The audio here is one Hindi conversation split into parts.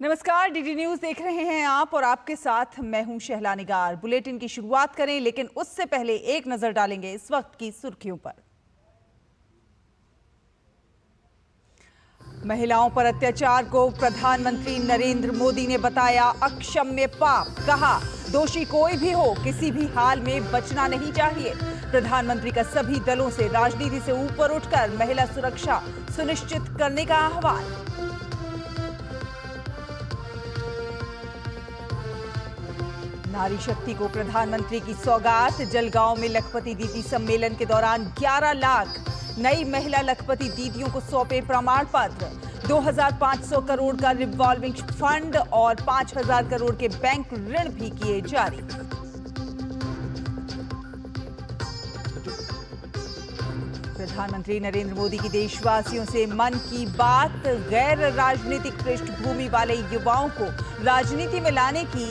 नमस्कार, डीडी न्यूज देख रहे हैं आप और आपके साथ मैं हूं शहला निगार। बुलेटिन की शुरुआत करें, लेकिन उससे पहले एक नजर डालेंगे इस वक्त की सुर्खियों पर। महिलाओं पर अत्याचार को प्रधानमंत्री नरेंद्र मोदी ने बताया अक्षम्य पाप। कहा, दोषी कोई भी हो, किसी भी हाल में बचना नहीं चाहिए। प्रधानमंत्री का सभी दलों से राजनीति से ऊपर उठकर महिला सुरक्षा सुनिश्चित करने का आह्वान। नारी शक्ति को प्रधानमंत्री की सौगात। जलगांव में लखपति दीदी सम्मेलन के दौरान 11 लाख नई महिला लखपति दीदियों को सौंपे प्रमाण पत्र। 2500 करोड़ का रिवॉल्विंग फंड और 5000 करोड़ के बैंक ऋण भी किए जारी। प्रधानमंत्री नरेंद्र मोदी की देशवासियों से मन की बात। गैर राजनीतिक पृष्ठभूमि वाले युवाओं को राजनीति में लाने की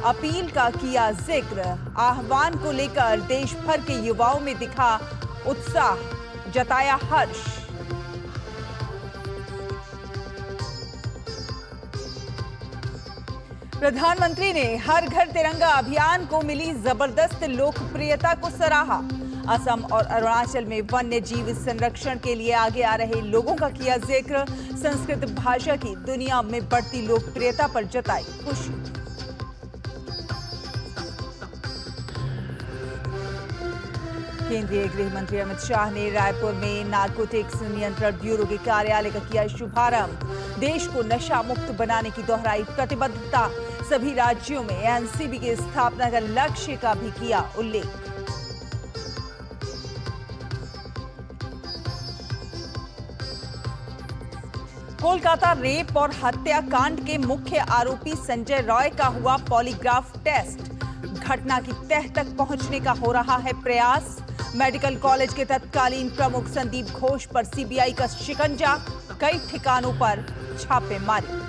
अपील का किया जिक्र। आह्वान को लेकर देश भर के युवाओं में दिखा उत्साह, जताया हर्ष। प्रधानमंत्री ने हर घर तिरंगा अभियान को मिली जबरदस्त लोकप्रियता को सराहा। असम और अरुणाचल में वन्य जीव संरक्षण के लिए आगे आ रहे लोगों का किया जिक्र। संस्कृत भाषा की दुनिया में बढ़ती लोकप्रियता पर जताई खुशी। केंद्रीय गृह मंत्री अमित शाह ने रायपुर में नारकोटिक्स नियंत्रण ब्यूरो के कार्यालय का किया शुभारंभ। देश को नशा मुक्त बनाने की दोहराई प्रतिबद्धता। सभी राज्यों में एनसीबी की स्थापना का लक्ष्य का भी किया उल्लेख। कोलकाता रेप और हत्याकांड के मुख्य आरोपी संजय रॉय का हुआ पॉलीग्राफ टेस्ट। घटना की तह तक पहुंचने का हो रहा है प्रयास। मेडिकल कॉलेज के तत्कालीन प्रमुख संदीप घोष पर सीबीआई का शिकंजा। कई ठिकानों पर छापेमारी।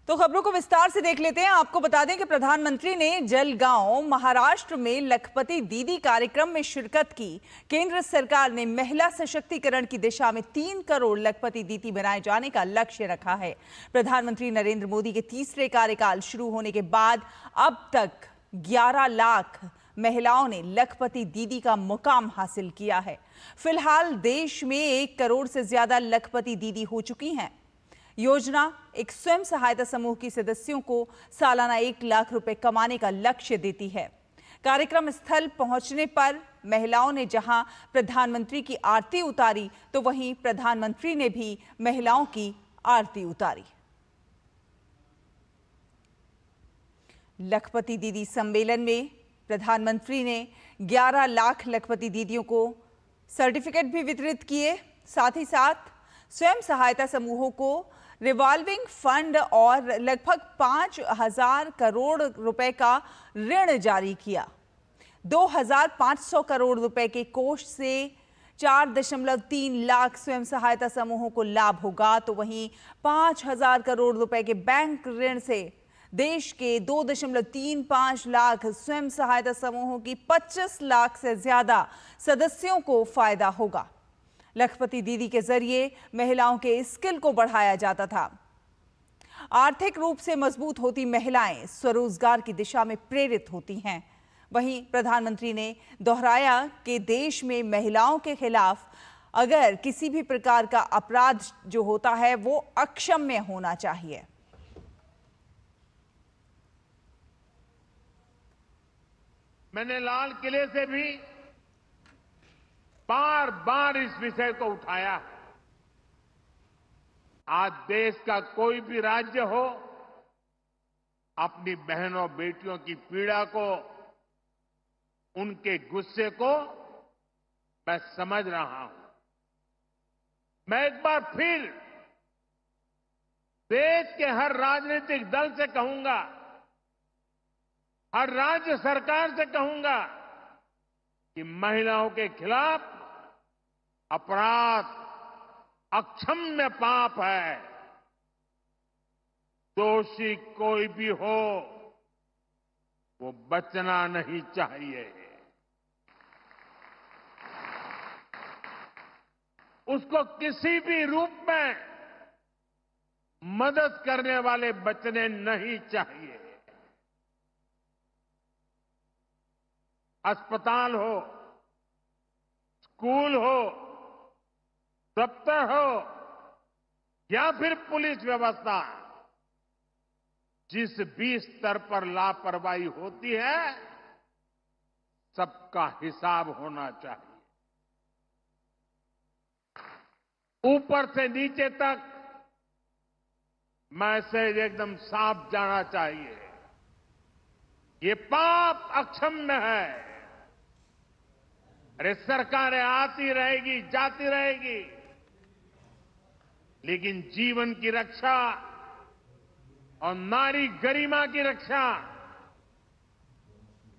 तो खबरों को विस्तार से देख लेते हैं। आपको बता दें कि प्रधानमंत्री ने जलगांव महाराष्ट्र में लखपति दीदी कार्यक्रम में शिरकत की। केंद्र सरकार ने महिला सशक्तिकरण की दिशा में 3 करोड़ लखपति दीदी बनाए जाने का लक्ष्य रखा है। प्रधानमंत्री नरेंद्र मोदी के तीसरे कार्यकाल शुरू होने के बाद अब तक 11 लाख महिलाओं ने लखपति दीदी का मुकाम हासिल किया है। फिलहाल देश में 1 करोड़ से ज्यादा लखपति दीदी हो चुकी हैं। योजना एक स्वयं सहायता समूह की सदस्यों को सालाना 1 लाख रुपए कमाने का लक्ष्य देती है। कार्यक्रम स्थल पहुंचने पर महिलाओं ने जहां प्रधानमंत्री की आरती उतारी, तो वहीं प्रधानमंत्री ने भी महिलाओं की आरती उतारी। लखपति दीदी सम्मेलन में प्रधानमंत्री ने 11 लाख लखपति दीदियों को सर्टिफिकेट भी वितरित किए। साथ ही साथ स्वयं सहायता समूहों को रिवॉल्विंग फंड और लगभग 5000 करोड़ रुपए का ऋण जारी किया। 2500 करोड़ रुपए के कोष से 4.3 लाख स्वयं सहायता समूहों को लाभ होगा, तो वहीं 5000 करोड़ रुपए के बैंक ऋण से देश के 2.35 लाख स्वयं सहायता समूहों की 25 लाख से ज्यादा सदस्यों को फायदा होगा। लखपति दीदी के जरिए महिलाओं के स्किल को बढ़ाया जाता था। आर्थिक रूप से मजबूत होती महिलाएं स्वरोजगार की दिशा में प्रेरित होती हैं। वहीं प्रधानमंत्री ने दोहराया कि देश में महिलाओं के खिलाफ अगर किसी भी प्रकार का अपराध जो होता है वो अक्षम्य होना चाहिए। मैंने लाल किले से भी बार बार इस विषय को उठाया है। आज देश का कोई भी राज्य हो, अपनी बहनों बेटियों की पीड़ा को, उनके गुस्से को मैं समझ रहा हूं। मैं एक बार फिर देश के हर राजनीतिक दल से कहूंगा, हर राज्य सरकार से कहूंगा कि महिलाओं के खिलाफ अपराध अक्षम्य पाप है। दोषी कोई भी हो, वो बचना नहीं चाहिए। उसको किसी भी रूप में मदद करने वाले बचने नहीं चाहिए। अस्पताल हो, स्कूल हो, दफ्तर हो या फिर पुलिस व्यवस्था, जिस भी स्तर पर लापरवाही होती है, सबका हिसाब होना चाहिए। ऊपर से नीचे तक मैसेज एकदम साफ जाना चाहिए। ये पाप अक्षम्य है। अरे सरकारें आती रहेगी, जाती रहेगी, लेकिन जीवन की रक्षा और नारी गरिमा की रक्षा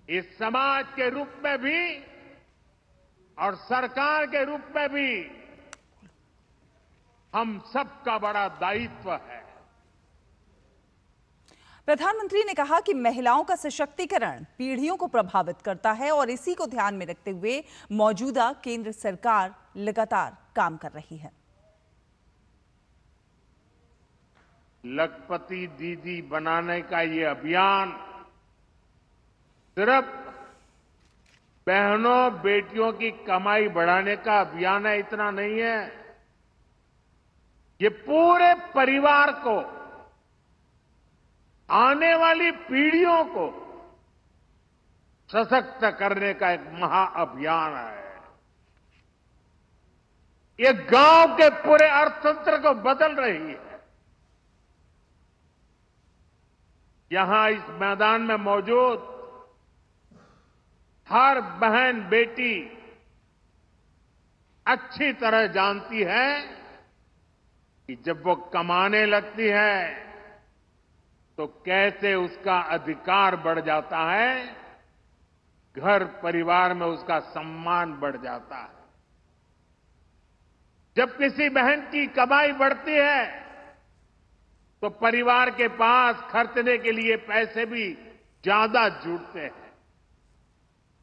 इस समाज के रूप में भी और सरकार के रूप में भी हम सबका बड़ा दायित्व है। प्रधानमंत्री ने कहा कि महिलाओं का सशक्तिकरण पीढ़ियों को प्रभावित करता है और इसी को ध्यान में रखते हुए मौजूदा केंद्र सरकार लगातार काम कर रही है। लखपति दीदी बनाने का ये अभियान सिर्फ बहनों बेटियों की कमाई बढ़ाने का अभियान है, इतना नहीं है। ये पूरे परिवार को, आने वाली पीढ़ियों को सशक्त करने का एक महाअभियान है। ये गांव के पूरे अर्थतंत्र को बदल रही है। यहां इस मैदान में मौजूद हर बहन बेटी अच्छी तरह जानती है कि जब वो कमाने लगती है तो कैसे उसका अधिकार बढ़ जाता है, घर परिवार में उसका सम्मान बढ़ जाता है। जब किसी बहन की कमाई बढ़ती है तो परिवार के पास खर्चने के लिए पैसे भी ज्यादा जुड़ते हैं।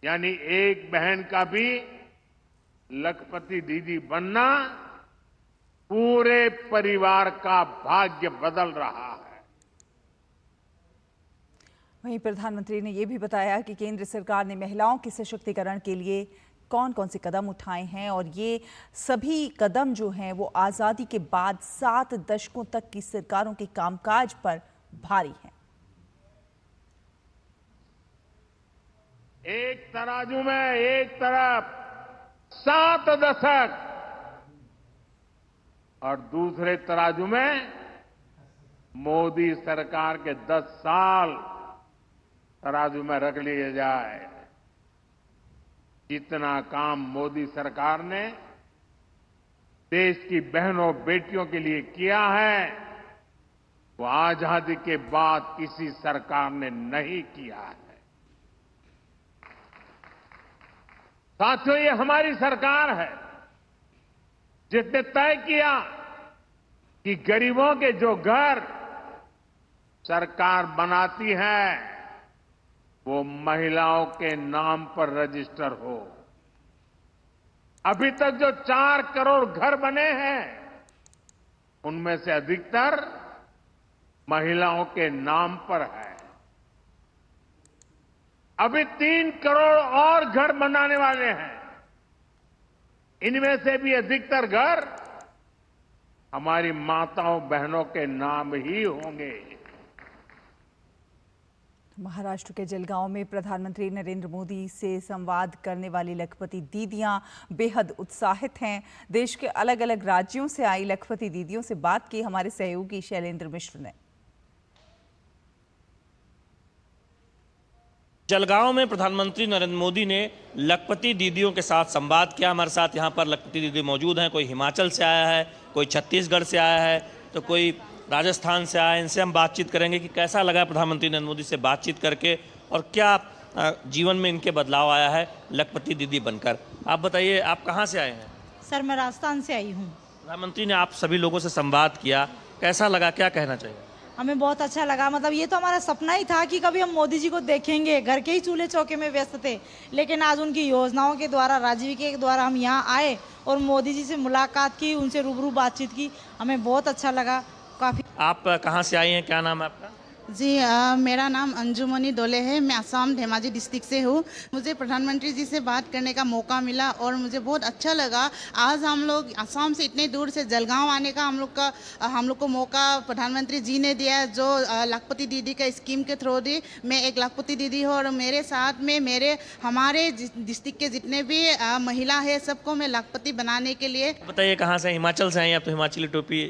यानी एक बहन का भी लखपति दीदी बनना पूरे परिवार का भाग्य बदल रहा है। वहीं प्रधानमंत्री ने यह भी बताया कि केंद्र सरकार ने महिलाओं के सशक्तिकरण के लिए कौन कौन से कदम उठाए हैं और ये सभी कदम जो हैं वो आजादी के बाद 7 दशकों तक की सरकारों के कामकाज पर भारी हैं। एक तराजू में एक तरफ 7 दशक और दूसरे तराजू में मोदी सरकार के 10 साल तराजू में रख लिए जाए। जितना काम मोदी सरकार ने देश की बहनों बेटियों के लिए किया है वो आजादी के बाद किसी सरकार ने नहीं किया है। साथियों, ये हमारी सरकार है जिसने तय किया कि गरीबों के जो घर सरकार बनाती है वो महिलाओं के नाम पर रजिस्टर हो। अभी तक जो 4 करोड़ घर बने हैं उनमें से अधिकतर महिलाओं के नाम पर है। अभी 3 करोड़ और घर बनाने वाले हैं। इनमें से भी अधिकतर घर हमारी माताओं बहनों के नाम ही होंगे। महाराष्ट्र के जलगांव में प्रधानमंत्री नरेंद्र मोदी से संवाद करने वाली लखपति दीदियां बेहद उत्साहित हैं। देश के अलग अलग राज्यों से आई लखपति दीदियों से बात की हमारे सहयोगी शैलेंद्र मिश्र ने। जलगांव में प्रधानमंत्री नरेंद्र मोदी ने लखपति दीदियों के साथ संवाद किया। हमारे साथ यहां पर लखपति दीदी मौजूद हैं। कोई हिमाचल से आया है, कोई छत्तीसगढ़ से आया है, तो कोई राजस्थान से आया। इनसे हम बातचीत करेंगे कि कैसा लगा प्रधानमंत्री नरेंद्र मोदी से बातचीत करके और क्या जीवन में इनके बदलाव आया है लखपति दीदी बनकर। आप बताइए, आप कहाँ से आए हैं? सर, मैं राजस्थान से आई हूँ। प्रधानमंत्री ने आप सभी लोगों से संवाद किया, कैसा लगा, क्या कहना चाहिए? हमें बहुत अच्छा लगा। मतलब ये तो हमारा सपना ही था कि कभी हम मोदी जी को देखेंगे। घर के ही चूल्हे चौके में व्यस्त थे, लेकिन आज उनकी योजनाओं के द्वारा, राजीव के द्वारा हम यहाँ आए और मोदी जी से मुलाकात की, उनसे रूबरू बातचीत की। हमें बहुत अच्छा लगा। काफ़ी। आप कहाँ से आई हैं, क्या नाम है आपका? जी मेरा नाम अंजुमनी डोले है। मैं असम धेमाजी डिस्ट्रिक्ट से हूँ। मुझे प्रधानमंत्री जी से बात करने का मौका मिला और मुझे बहुत अच्छा लगा। आज हम लोग असम से इतने दूर से जलगांव आने का हम लोग को मौका प्रधानमंत्री जी ने दिया, जो लाखपति दीदी का स्कीम के थ्रू दी। मैं एक लाखपति दीदी हूँ और मेरे साथ में हमारे डिस्ट्रिक्ट के जितने भी महिला है, सबको मैं लाखपति बनाने के लिए। बताइए कहाँ से? हिमाचल से आई हैं आप तो हिमाचली टोपी,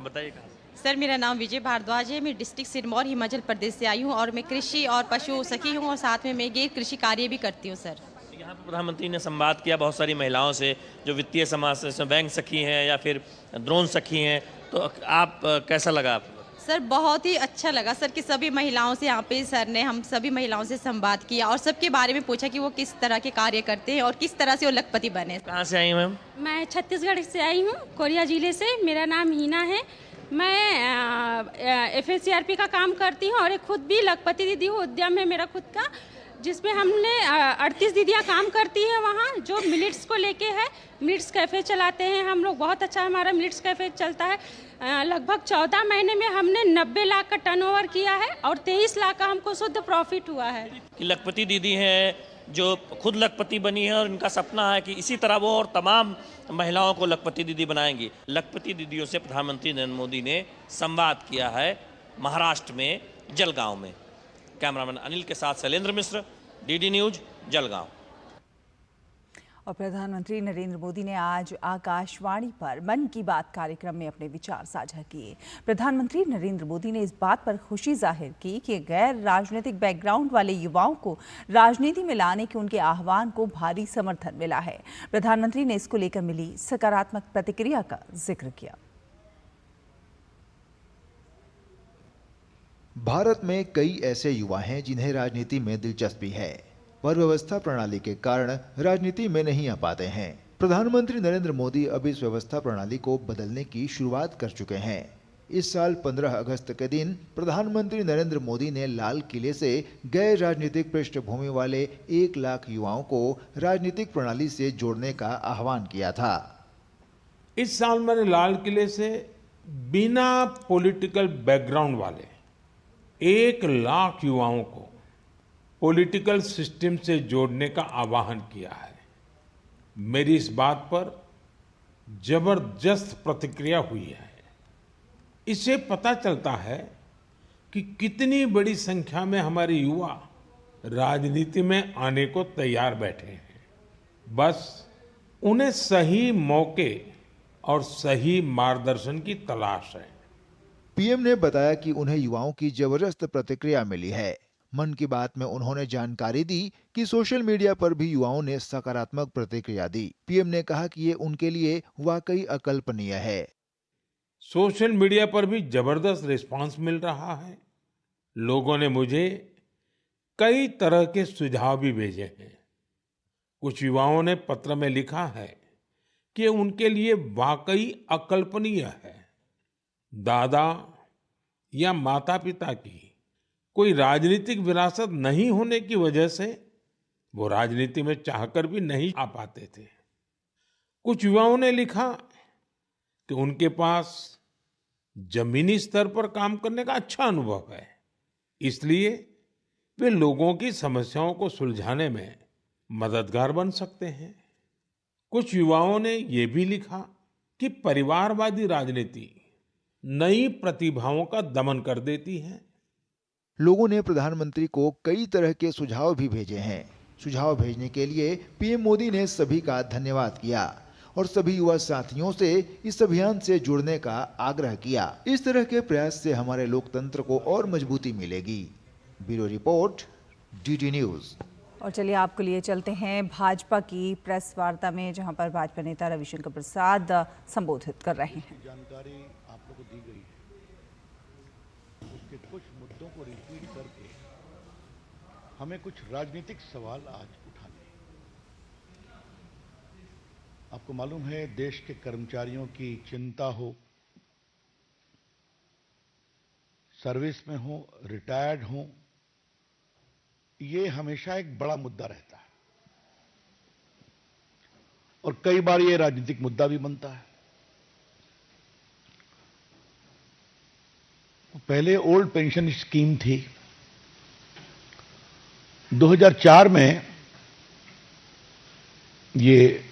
बताइए कहाँ से? सर, मेरा नाम विजय भारद्वाज है। मैं डिस्ट्रिक्ट सिरमौर हिमाचल प्रदेश से आई हूँ और मैं कृषि और पशु सखी हूँ और साथ में मैं गैर कृषि कार्य भी करती हूँ सर। यहाँ पर प्रधानमंत्री ने संवाद किया बहुत सारी महिलाओं से जो वित्तीय समाज से बैंक सखी हैं या फिर ड्रोन सखी हैं, तो आप कैसा लगा आपको? सर, बहुत ही अच्छा लगा सर कि सभी महिलाओं से यहाँ पे सर ने हम सभी महिलाओं से संवाद किया और सबके बारे में पूछा कि वो किस तरह के कार्य करते हैं और किस तरह से वो लखपति बने। कहाँ से आई हैं मैम? मैं छत्तीसगढ़ से आई हूँ, कोरिया जिले से। मेरा नाम हीना है। मैं FLCRP का काम करती हूँ और एक खुद भी लखपति दीदी हूँ। उद्यम है मेरा खुद का, जिसमें हमने 38 दीदियाँ काम करती हैं वहाँ, जो मिलिट्स को लेके है। मिलिट्स कैफ़े चलाते हैं हम लोग। बहुत अच्छा हमारा मिलिट्स कैफ़े चलता है। लगभग 14 महीने में हमने 90 लाख का टर्नओवर किया है और 23 लाख का हमको शुद्ध प्रॉफिट हुआ है। कि लखपति दीदी हैं जो खुद लखपति बनी है और इनका सपना है कि इसी तरह वो और तमाम महिलाओं को लखपति दीदी बनाएंगी। लखपति दीदियों से प्रधानमंत्री नरेंद्र मोदी ने संवाद किया है महाराष्ट्र में जलगांव में। कैमरामैन अनिल के साथ शैलेंद्र मिश्र, DD न्यूज, जलगांव। और प्रधानमंत्री नरेंद्र मोदी ने आज आकाशवाणी पर मन की बात कार्यक्रम में अपने विचार साझा किए। प्रधानमंत्री नरेंद्र मोदी ने इस बात पर खुशी जाहिर की कि गैर राजनीतिक बैकग्राउंड वाले युवाओं को राजनीति में लाने के उनके आह्वान को भारी समर्थन मिला है। प्रधानमंत्री ने इसको लेकर मिली सकारात्मक प्रतिक्रिया का जिक्र किया। भारत में कई ऐसे युवा हैं जिन्हें राजनीति में दिलचस्पी है, पर व्यवस्था प्रणाली के कारण राजनीति में नहीं आ पाते हैं। प्रधानमंत्री नरेंद्र मोदी अब इस व्यवस्था प्रणाली को बदलने की शुरुआत कर चुके हैं। इस साल 15 अगस्त के दिन प्रधानमंत्री नरेंद्र मोदी ने लाल किले से गैर राजनीतिक पृष्ठभूमि वाले 1 लाख युवाओं को राजनीतिक प्रणाली से जोड़ने का आह्वान किया था। इस साल मैंने लाल किले से बिना पॉलिटिकल बैकग्राउंड वाले 1 लाख युवाओं को पॉलिटिकल सिस्टम से जोड़ने का आह्वान किया है। मेरी इस बात पर जबरदस्त प्रतिक्रिया हुई है। इससे पता चलता है कि कितनी बड़ी संख्या में हमारे युवा राजनीति में आने को तैयार बैठे हैं। बस उन्हें सही मौके और सही मार्गदर्शन की तलाश है। पीएम ने बताया कि उन्हें युवाओं की जबरदस्त प्रतिक्रिया मिली है। मन की बात में उन्होंने जानकारी दी कि सोशल मीडिया पर भी युवाओं ने सकारात्मक प्रतिक्रिया दी। पीएम ने कहा कि ये उनके लिए वाकई अकल्पनीय है। सोशल मीडिया पर भी जबरदस्त रिस्पांस मिल रहा है। लोगों ने मुझे कई तरह के सुझाव भी भेजे हैं। कुछ युवाओं ने पत्र में लिखा है कि उनके लिए वाकई अकल्पनीय है। दादा या माता पिता की कोई राजनीतिक विरासत नहीं होने की वजह से वो राजनीति में चाहकर भी नहीं आ पाते थे। कुछ युवाओं ने लिखा कि उनके पास जमीनी स्तर पर काम करने का अच्छा अनुभव है, इसलिए वे लोगों की समस्याओं को सुलझाने में मददगार बन सकते हैं। कुछ युवाओं ने ये भी लिखा कि परिवारवादी राजनीति नई प्रतिभाओं का दमन कर देती है। लोगों ने प्रधानमंत्री को कई तरह के सुझाव भी भेजे हैं। सुझाव भेजने के लिए पीएम मोदी ने सभी का धन्यवाद किया और सभी युवा साथियों से इस अभियान से जुड़ने का आग्रह किया। इस तरह के प्रयास से हमारे लोकतंत्र को और मजबूती मिलेगी। Bureau report, DD news. और चलिए आपको लिए चलते हैं भाजपा की प्रेस वार्ता में, जहां पर भाजपा नेता रविशंकर प्रसाद संबोधित कर रहे हैं। जानकारी आप लोगों को दी गई है, उसके कुछ मुद्दों को रिपीट करके हमें कुछ राजनीतिक सवाल आज उठाने। आपको मालूम है, देश के कर्मचारियों की चिंता हो, सर्विस में हूं, रिटायर्ड हूं, ये हमेशा एक बड़ा मुद्दा रहता है और कई बार ये राजनीतिक मुद्दा भी बनता है। पहले ओल्ड पेंशन स्कीम थी, 2004 में ये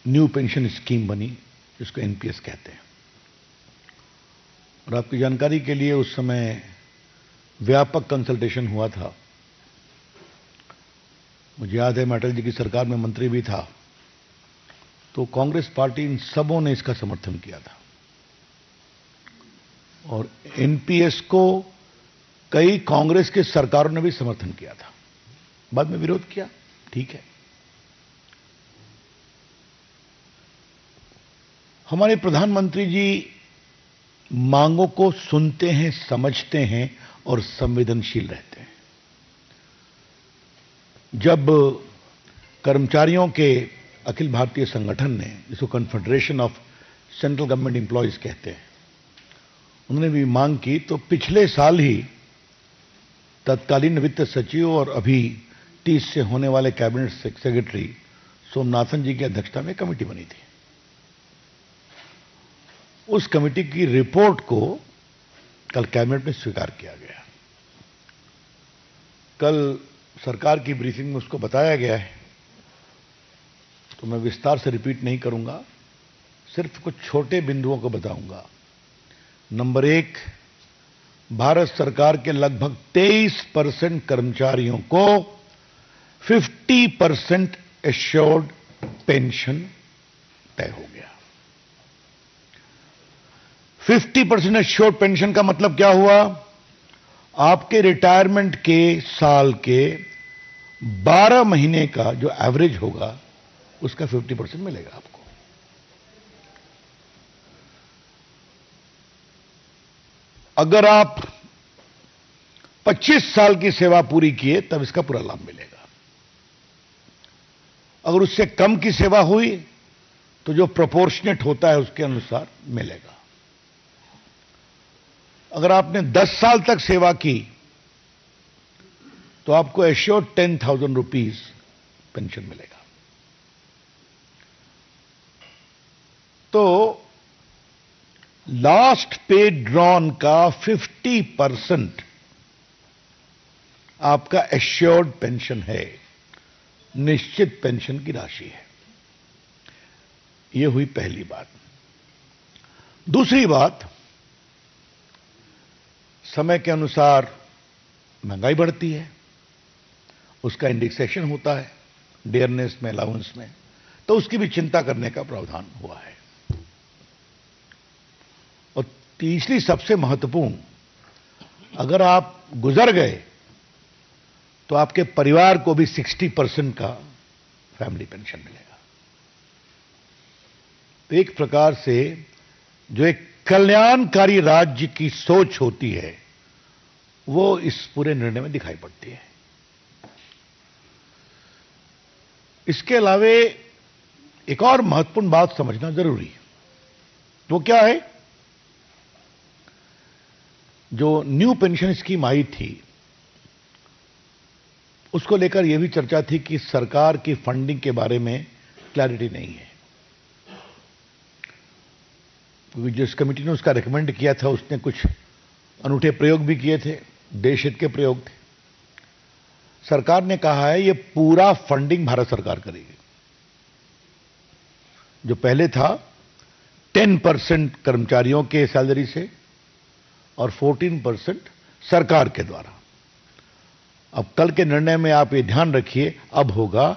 न्यू पेंशन स्कीम बनी जिसको एनपीएस कहते हैं। और आपकी जानकारी के लिए उस समय व्यापक कंसल्टेशन हुआ था। मुझे याद है मैं अटल जी की सरकार में मंत्री भी था, तो कांग्रेस पार्टी इन सबों ने इसका समर्थन किया था और एनपीएस को कई कांग्रेस के सरकारों ने भी समर्थन किया था। बाद में विरोध किया, ठीक है। हमारे प्रधानमंत्री जी मांगों को सुनते हैं, समझते हैं और संवेदनशील रहते हैं। जब कर्मचारियों के अखिल भारतीय संगठन ने, जिसको confederation of central government employees कहते हैं, उन्होंने भी मांग की, तो पिछले साल ही तत्कालीन वित्त सचिव और अभी 30 से होने वाले कैबिनेट सेक्रेटरी सोमनाथन जी की अध्यक्षता में कमेटी बनी थी। उस कमेटी की रिपोर्ट को कल कैबिनेट में स्वीकार किया गया। कल सरकार की ब्रीफिंग में उसको बताया गया है, तो मैं विस्तार से रिपीट नहीं करूंगा, सिर्फ कुछ छोटे बिंदुओं को बताऊंगा। नंबर 1, भारत सरकार के लगभग 23% कर्मचारियों को 50% एश्योर्ड पेंशन तय हो गया। 50% एश्योर्ड पेंशन का मतलब क्या हुआ? आपके रिटायरमेंट के साल के 12 महीने का जो एवरेज होगा उसका 50% मिलेगा आपको। अगर आप 25 साल की सेवा पूरी किए तब इसका पूरा लाभ मिलेगा। अगर उससे कम की सेवा हुई तो जो प्रोपोर्शनेट होता है उसके अनुसार मिलेगा। अगर आपने 10 साल तक सेवा की तो आपको एश्योर्ड 10,000 रुपीज पेंशन मिलेगा। तो लास्ट पे ड्रॉन का 50% आपका एश्योर्ड पेंशन है, निश्चित पेंशन की राशि है। यह हुई पहली बात। दूसरी बात, समय के अनुसार महंगाई बढ़ती है, उसका इंडेक्सेशन होता है डियरनेस में, अलाउंस में, तो उसकी भी चिंता करने का प्रावधान हुआ है। और तीसरी सबसे महत्वपूर्ण, अगर आप गुजर गए तो आपके परिवार को भी 60% का फैमिली पेंशन मिलेगा। तो एक प्रकार से जो एक कल्याणकारी राज्य की सोच होती है वो इस पूरे निर्णय में दिखाई पड़ती है। इसके अलावे एक और महत्वपूर्ण बात समझना जरूरी है। वो क्या है? जो न्यू पेंशन स्कीम आई थी उसको लेकर यह भी चर्चा थी कि सरकार की फंडिंग के बारे में क्लैरिटी नहीं है, क्योंकि जिस कमेटी ने उसका रिकमेंड किया था उसने कुछ अनूठे प्रयोग भी किए थे, देश हित के प्रयोग थे। सरकार ने कहा है ये पूरा फंडिंग भारत सरकार करेगी। जो पहले था 10% कर्मचारियों के सैलरी से और 14% सरकार के द्वारा। अब कल के निर्णय में आप ये ध्यान रखिए, अब होगा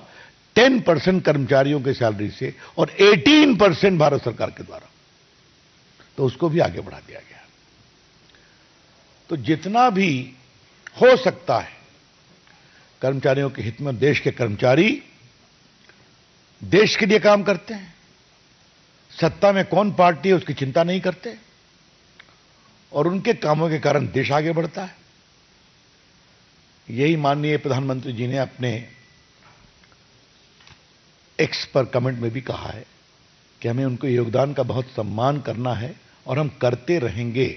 10% कर्मचारियों के सैलरी से और 18% भारत सरकार के द्वारा। तो उसको भी आगे बढ़ा दिया गया। तो जितना भी हो सकता है कर्मचारियों के हित में, देश के कर्मचारी देश के लिए काम करते हैं, सत्ता में कौन पार्टी है उसकी चिंता नहीं करते और उनके कामों के कारण देश आगे बढ़ता है। यही माननीय प्रधानमंत्री जी ने अपने एक्स पर कमेंट में भी कहा है कि हमें उनके योगदान का बहुत सम्मान करना है और हम करते रहेंगे।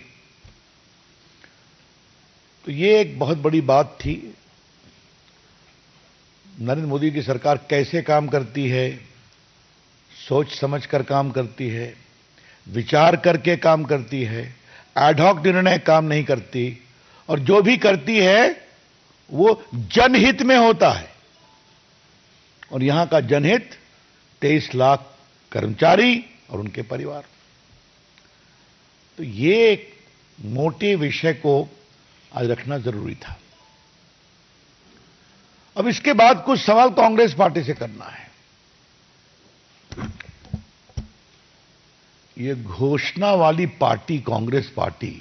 तो ये एक बहुत बड़ी बात थी। नरेंद्र मोदी की सरकार कैसे काम करती है, सोच समझ कर काम करती है, विचार करके काम करती है, एडहॉक निर्णय काम नहीं करती, और जो भी करती है वो जनहित में होता है। और यहां का जनहित 23 लाख कर्मचारी और उनके परिवार। तो ये एक मोटे विषय को आज रखना जरूरी था। अब इसके बाद कुछ सवाल कांग्रेस पार्टी से करना है। ये घोषणा वाली पार्टी कांग्रेस पार्टी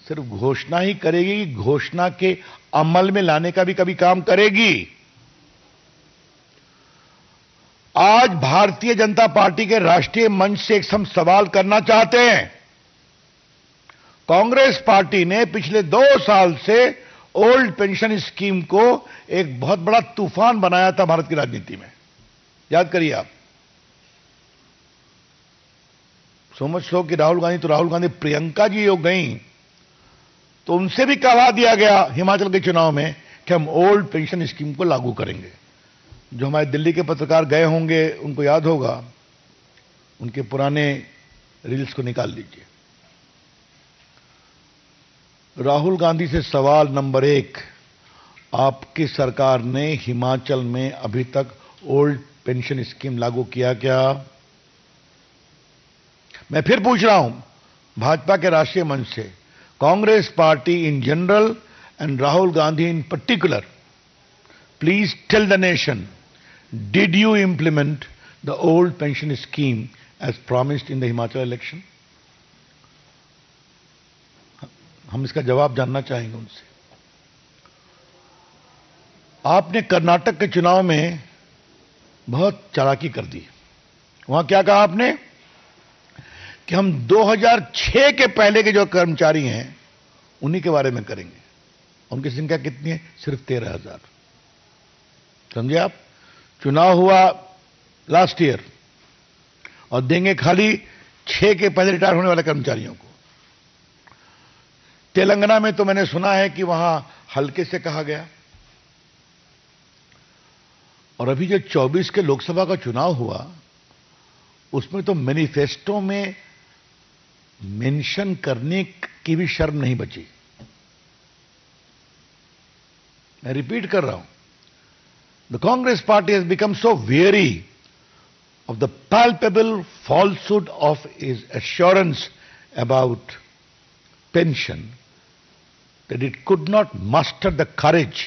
सिर्फ घोषणा ही करेगी, घोषणा के अमल में लाने का भी कभी काम करेगी। आज भारतीय जनता पार्टी के राष्ट्रीय मंच से एक हम सवाल करना चाहते हैं। कांग्रेस पार्टी ने पिछले 2 साल से ओल्ड पेंशन स्कीम को एक बहुत बड़ा तूफान बनाया था भारत की राजनीति में। याद करिए आप। सो मच सो कि राहुल गांधी प्रियंका जी जो गई तो उनसे भी कहवा दिया गया हिमाचल के चुनाव में कि हम ओल्ड पेंशन स्कीम को लागू करेंगे। जो हमारे दिल्ली के पत्रकार गए होंगे उनको याद होगा, उनके पुराने रील्स को निकाल लीजिए। राहुल गांधी से सवाल नंबर 1, आपकी सरकार ने हिमाचल में अभी तक ओल्ड पेंशन स्कीम लागू किया क्या? मैं फिर पूछ रहा हूं भाजपा के राष्ट्रीय मंच से, Congress party in general and Rahul Gandhi in particular, please tell the nation, did you implement the old pension scheme as promised in the Himachal election? हम इसका जवाब जानना चाहेंगे उनसे। आपने कर्नाटक के चुनाव में बहुत चालाकी कर दी। वहां क्या कहा आपने कि हम 2006 के पहले के जो कर्मचारी हैं उन्हीं के बारे में करेंगे। उनकी संख्या कितनी है? सिर्फ 13,000। समझे आप? चुनाव हुआ लास्ट ईयर और देंगे खाली 6 के पहले रिटायर होने वाले कर्मचारियों को। तेलंगाना में तो मैंने सुना है कि वहां हल्के से कहा गया। और अभी जो 24 के लोकसभा का चुनाव हुआ उसमें तो मैनिफेस्टो में मेंशन करने की भी शर्म नहीं बची। मैं रिपीट कर रहा हूं, the Congress party has become so weary of the palpable falsehood of his assurance about pension that it could not muster the courage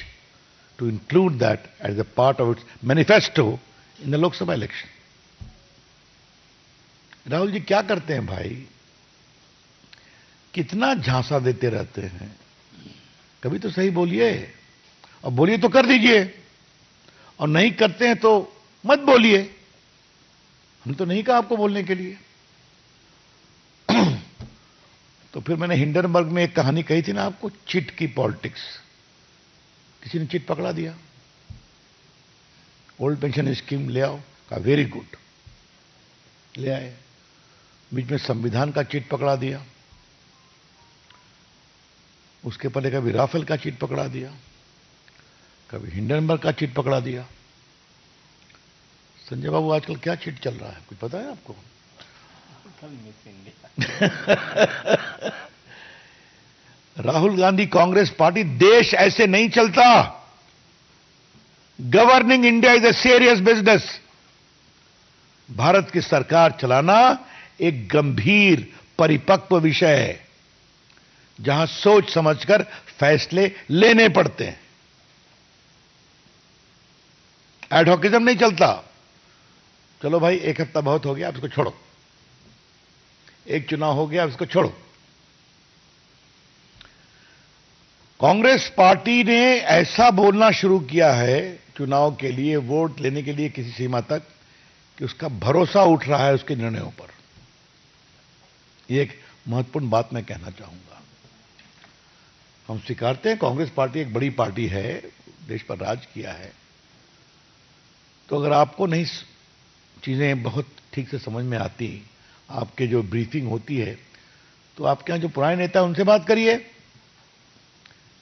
to include that as a part of its manifesto in the Lok Sabha election. Rahul ji क्या करते हैं भाई? कितना झांसा देते रहते हैं। कभी तो सही बोलिए, और बोलिए तो कर दीजिए, और नहीं करते हैं तो मत बोलिए। हम तो नहीं कहा आपको बोलने के लिए। तो फिर मैंने हिंडनबर्ग में एक कहानी कही थी ना आपको, चिट की पॉलिटिक्स। किसी ने चिट पकड़ा दिया, ओल्ड पेंशन स्कीम ले आओ, कहा वेरी गुड, ले आए। बीच में संविधान का चिट पकड़ा दिया, उसके पहले कभी राफेल का चिट पकड़ा दिया, कभी हिंडनबर्ग का चिट पकड़ा दिया। संजय बाबू आजकल क्या चिट चल रहा है, कुछ पता है आपको? राहुल गांधी कांग्रेस पार्टी, देश ऐसे नहीं चलता। Governing India is a serious business. Bharat की सरकार चलाना एक गंभीर परिपक्व विषय है जहां सोच समझकर फैसले लेने पड़ते हैं। एडहॉकिज्म नहीं चलता। चलो भाई 1 हफ्ता बहुत हो गया, अब इसको छोड़ो। एक चुनाव हो गया, अब इसको छोड़ो। कांग्रेस पार्टी ने ऐसा बोलना शुरू किया है चुनाव के लिए, वोट लेने के लिए किसी सीमा तक, कि उसका भरोसा उठ रहा है उसके निर्णयों पर। यह एक महत्वपूर्ण बात मैं कहना चाहूंगा। हम स्वीकारते हैं कांग्रेस पार्टी एक बड़ी पार्टी है, देश पर राज किया है। तो अगर आपको नहीं चीजें बहुत ठीक से समझ में आती, आपके जो ब्रीफिंग होती है, तो आपके यहां जो पुराने नेता उनसे बात करिए।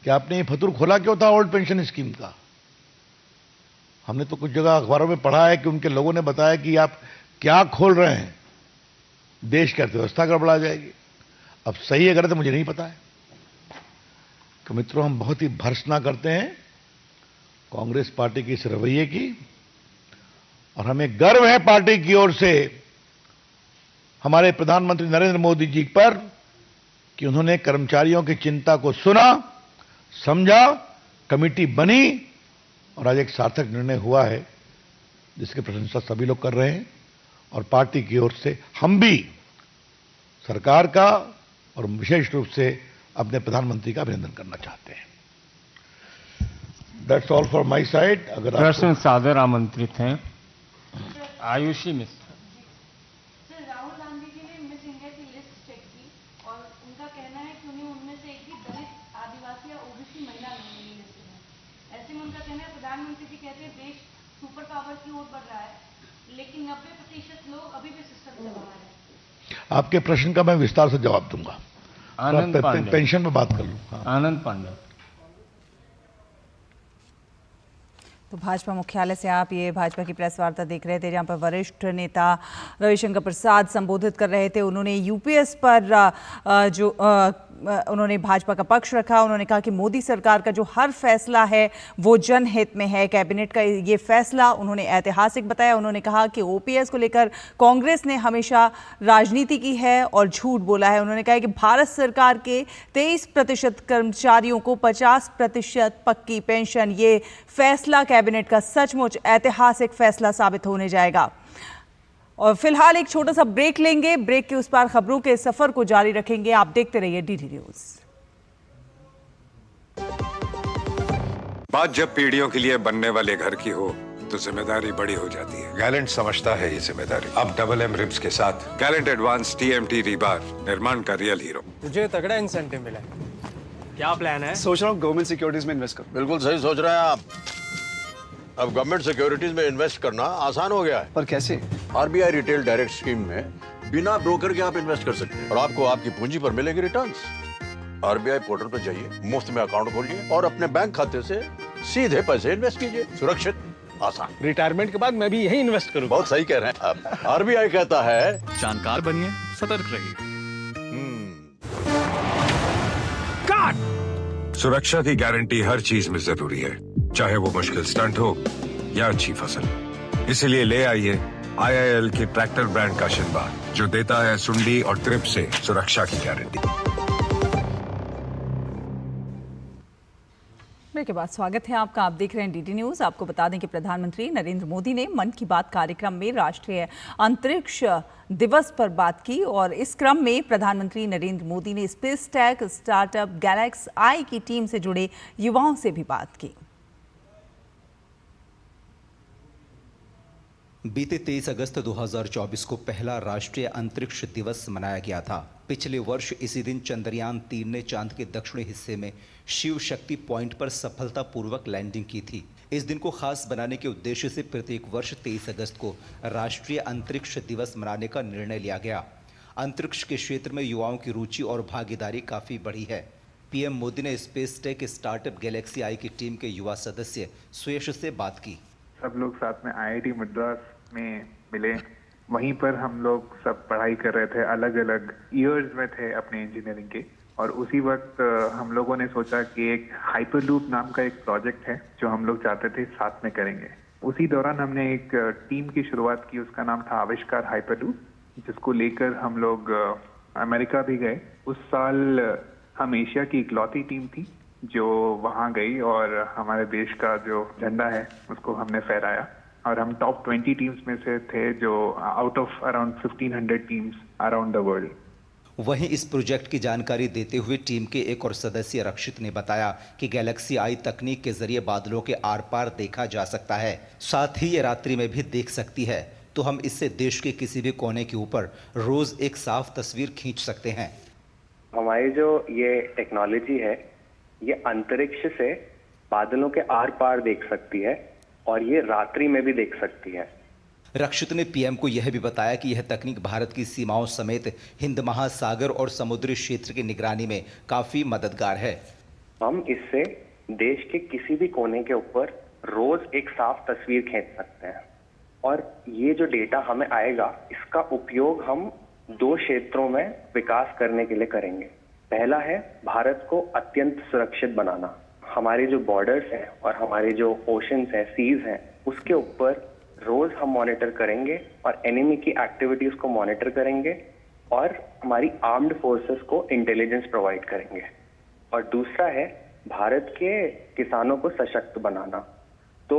कि आपने ये फतूर खोला क्यों था ओल्ड पेंशन स्कीम का? हमने तो कुछ जगह अखबारों में पढ़ा है कि उनके लोगों ने बताया कि आप क्या खोल रहे हैं, देश की अर्थव्यवस्था गड़बड़ा जाएगी। अब सही है गलत मुझे नहीं पता है। तो मित्रों, हम बहुत ही भर्त्सना करते हैं कांग्रेस पार्टी की इस रवैये की, और हमें गर्व है पार्टी की ओर से हमारे प्रधानमंत्री नरेंद्र मोदी जी पर कि उन्होंने कर्मचारियों की चिंता को सुना, समझा, कमेटी बनी और आज एक सार्थक निर्णय हुआ है जिसकी प्रशंसा सभी लोग कर रहे हैं। और पार्टी की ओर से हम भी सरकार का और विशेष रूप से अपने प्रधानमंत्री का अभिनंदन करना चाहते हैं। That's all for my side. अगर प्रश्न सादर आमंत्रित हैं आयुषी मिश्र। राहुल गांधी जी ने मिस इंडिया की लिस्ट चेक की और उनका कहना है कि उन्हें उनमें से एक भी दलित, आदिवासी या ओबीसी महिला नहीं मिली लिस्ट में। ऐसे में उनका कहना है प्रधानमंत्री जी कहते हैं देश सुपर पावर की ओर बढ़ रहा है, लेकिन 90% लोग अभी भी सिस्टम से बाहर है। आपके प्रश्न का मैं विस्तार से जवाब दूंगा। आनंद पांडे, पेंशन में बात कर लूं। आनंद पांडे। तो भाजपा मुख्यालय से आप ये भाजपा की प्रेस वार्ता देख रहे थे, जहां पर वरिष्ठ नेता रविशंकर प्रसाद संबोधित कर रहे थे। उन्होंने यूपीएस पर उन्होंने भाजपा का पक्ष रखा। उन्होंने कहा कि मोदी सरकार का जो हर फैसला है वो जनहित में है। कैबिनेट का ये फैसला उन्होंने ऐतिहासिक बताया। उन्होंने कहा कि ओपीएस को लेकर कांग्रेस ने हमेशा राजनीति की है और झूठ बोला है। उन्होंने कहा कि भारत सरकार के 23% कर्मचारियों को 50% पक्की पेंशन, ये फैसला कैबिनेट का सचमुच ऐतिहासिक फैसला साबित होने जाएगा। और फिलहाल एक छोटा सा ब्रेक लेंगे। ब्रेक के उस पार खबरों के सफर को जारी रखेंगे। आप देखते रहिए डीडी न्यूज। बात जब पीढ़ियों के लिए बनने वाले घर की हो तो जिम्मेदारी बड़ी हो जाती है। गैलेंट समझता है ये जिम्मेदारी। अब डबल एम रिब्स के साथ गैलेंट एडवांस TMT रीबार, निर्माण का रियल हीरो। तुझे तगड़ा इंसेंटिव मिला है। क्या प्लान है? सोच रहा हूँ गवर्नमेंट सिक्योरिटीज में इन्वेस्ट करूं। बिल्कुल सही सोच रहे हैं आप। अब गवर्नमेंट सिक्योरिटीज में इन्वेस्ट करना आसान हो गया है। पर कैसे? RBI रिटेल डायरेक्ट स्कीम में बिना ब्रोकर के आप इन्वेस्ट कर सकते हैं और आपको आपकी पूंजी पर मिलेंगे रिटर्न्स। RBI पोर्टल पर जाइए, मुफ्त में अकाउंट खोलिए और अपने बैंक खाते से सीधे पैसे इन्वेस्ट कीजिए। सुरक्षित, आसान। रिटायरमेंट के बाद मैं भी यही इन्वेस्ट करूंगा। बहुत सही कह रहे हैं आप। RBI कहता है जानकार बनिए, सतर्क रहिए। सुरक्षा की गारंटी हर चीज में जरूरी है, चाहे वो मुश्किल स्टंट हो या अच्छी फसल। इसलिए ले आइए IIL के ट्रैक्टर ब्रांड का शिनबार, जो देता है सुंडी और ट्रिप से सुरक्षा की गारंटी। के बाद स्वागत है आपका। आप देख रहे हैं डीडी न्यूज। आपको बता दें कि प्रधानमंत्री नरेंद्र मोदी ने मन की बात कार्यक्रम में राष्ट्रीय अंतरिक्ष दिवस पर बात की और इस क्रम में प्रधानमंत्री नरेंद्र मोदी ने स्पेस टेक स्टार्टअप गैलेक्सी आई की टीम से जुड़े युवाओं से भी बात की। बीते 23 अगस्त 2024 को पहला राष्ट्रीय अंतरिक्ष दिवस मनाया गया था। पिछले वर्ष इसी दिन चंद्रयान 3 ने चांद के दक्षिणी हिस्से में शिव शक्ति पॉइंट पर सफलतापूर्वक लैंडिंग की थी। इस दिन को खास बनाने के उद्देश्य से प्रत्येक वर्ष 23 अगस्त को राष्ट्रीय अंतरिक्ष दिवस मनाने का निर्णय लिया गया। अंतरिक्ष के क्षेत्र में युवाओं की रुचि और भागीदारी काफी बढ़ी है। पीएम मोदी ने स्पेस टेक स्टार्टअप गैलेक्सी आई की टीम के युवा सदस्य सुयश से बात की। सब लोग साथ में IIT मद्रास में मिले, वहीं पर हम लोग सब पढ़ाई कर रहे थे, अलग अलग ईयर्स में थे अपने इंजीनियरिंग के। और उसी वक्त हम लोगों ने सोचा कि एक हाइपरलूप नाम का एक प्रोजेक्ट है जो हम लोग चाहते थे साथ में करेंगे। उसी दौरान हमने एक टीम की शुरुआत की, उसका नाम था आविष्कार हाइपरलूप, जिसको लेकर हम लोग अमेरिका भी गए। उस साल हम एशिया की इकलौती टीम थी जो वहाँ गई और हमारे देश का जो झंडा है उसको हमने फहराया। और हम टॉप 20 टीम्स में से थे जो out of around 1500 teams around the world. वहीं इस प्रोजेक्ट की जानकारी देते हुए टीम के एक और सदस्य रक्षित ने बताया कि गैलेक्सी आई तकनीक के जरिए बादलों के आर पार देखा जा सकता है, साथ ही ये रात्रि में भी देख सकती है। तो हम इससे देश के किसी भी कोने के ऊपर रोज एक साफ तस्वीर खींच सकते हैं। हमारी जो ये टेक्नोलॉजी है ये अंतरिक्ष से बादलों के आर पार देख सकती है और ये रात्रि में भी देख सकती है। रक्षित ने पीएम को यह भी बताया कि यह तकनीक भारत की सीमाओं समेत हिंद महासागर और समुद्री क्षेत्र की निगरानी में काफी मददगार है। हम इससे देश के किसी भी कोने के ऊपर रोज एक साफ तस्वीर खींच सकते हैं। और ये जो डेटा हमें आएगा, इसका उपयोग हम 2 क्षेत्रों में विकास करने के लिए करेंगे। पहला है भारत को अत्यंत सुरक्षित बनाना। हमारे जो बॉर्डर्स हैं और हमारे जो ओशंस हैं, सीज हैं, उसके ऊपर रोज हम मॉनिटर करेंगे और एनिमी की एक्टिविटीज को मॉनिटर करेंगे और हमारी आर्म्ड फोर्सेस को इंटेलिजेंस प्रोवाइड करेंगे। और दूसरा है भारत के किसानों को सशक्त बनाना। तो